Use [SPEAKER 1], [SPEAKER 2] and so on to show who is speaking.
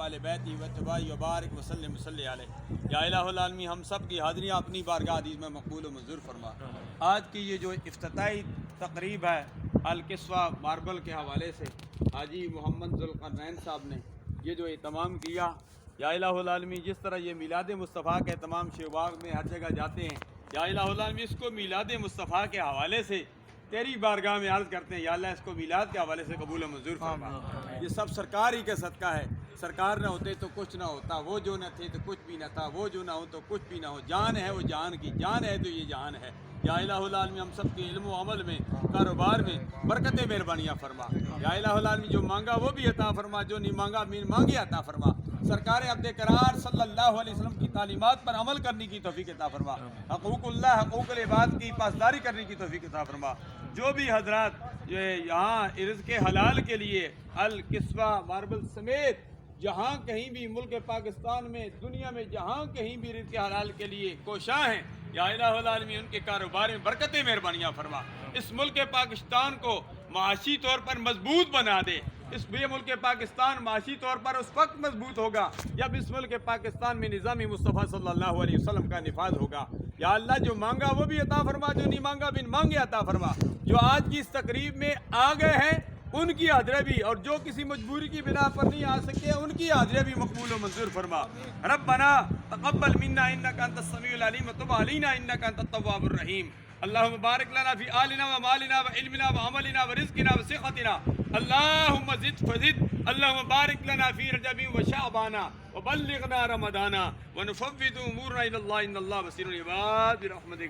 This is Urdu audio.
[SPEAKER 1] آل بیتی و اتباعی وبارک وسلم صلی علیہ۔ یا الہ العالمین ہم سب کی حاضری اپنی بارگاہ عزیز میں مقبول و منظور فرما۔ آج کی یہ جو افتتاحی تقریب ہے الکسوہ ماربل کے حوالے سے حاجی محمد ذوالقرنین صاحب نے یہ جو اہتمام کیا، یا الہ العالمین جس طرح یہ میلاد مصطفیٰ کے اہتمام شیوباغ میں ہر جگہ جاتے ہیں، یا الہ العالمین اس کو میلاد مصطفیٰ کے حوالے سے تیری بارگاہ میں عرض کرتے ہیں، یا اللہ اس کو میلاد کے حوالے سے قبول و منظور فرما۔ یہ سب سرکار ہی کا صدقہ ہے، سرکار نہ ہوتے تو کچھ نہ ہوتا، وہ جو نہ تھے تو کچھ بھی نہ تھا، وہ جو نہ ہو تو کچھ بھی نہ ہو، جان ہے وہ جان کی، جان ہے تو یہ جان ہے۔ یا الہ العالمین ہم سب کے علم و عمل میں، کاروبار میں برکت مہربانیاں فرما۔ یا الہ العالمین جو مانگا وہ بھی عطا فرما، جو نہیں مانگا مانگے عطا فرما۔ سرکار عبد قرار صلی اللہ علیہ وسلم کی تعلیمات پر عمل کرنے کی توفیق عطا فرما۔ حقوق اللہ، حقوق العباد کی پاسداری کرنے کی توفیق عطا فرما۔ جو بھی حضرات یہاں رزق حلال کے لیے الکسوہ ماربل سمیت جہاں کہیں بھی ملک پاکستان میں، دنیا میں جہاں کہیں بھی رزق حلال کے لیے کوشاں ہیں، یا الہ العالمین ان کے کاروبار میں برکت مہربانیاں فرما۔ اس ملک پاکستان کو معاشی طور پر مضبوط بنا دے۔ اس ملک پاکستان معاشی طور پر اس وقت مضبوط ہوگا جب اس ملک پاکستان میں نظام مصطفیٰ صلی اللہ علیہ وسلم کا نفاذ ہوگا۔ یا اللہ جو مانگا وہ بھی عطا فرما، جو نہیں مانگا بن مانگے عطا فرما۔ جو آج کی اس تقریب میں آ گئے ہیں ان کی حاضری بھی، اور جو کسی مجبوری کی بنا پر نہیں آ سکے ان کی حاضری بھی مقبول و منظور فرما۔ ربنا تقبل منا انک انت السمیع العلیم وتب علینا انک انت التواب الرحیم۔ اللہم بارک لنا فی آلنا و مالنا و علمنا و عملنا و رزقنا و صحتنا۔ اللہم زد فزد۔ اللہم بارک لنا فی رجب و شعبانا و بلغنا رمضانا و نفوض امورنا الی اللہ ان اللہ بصیر العباد برحمتک۔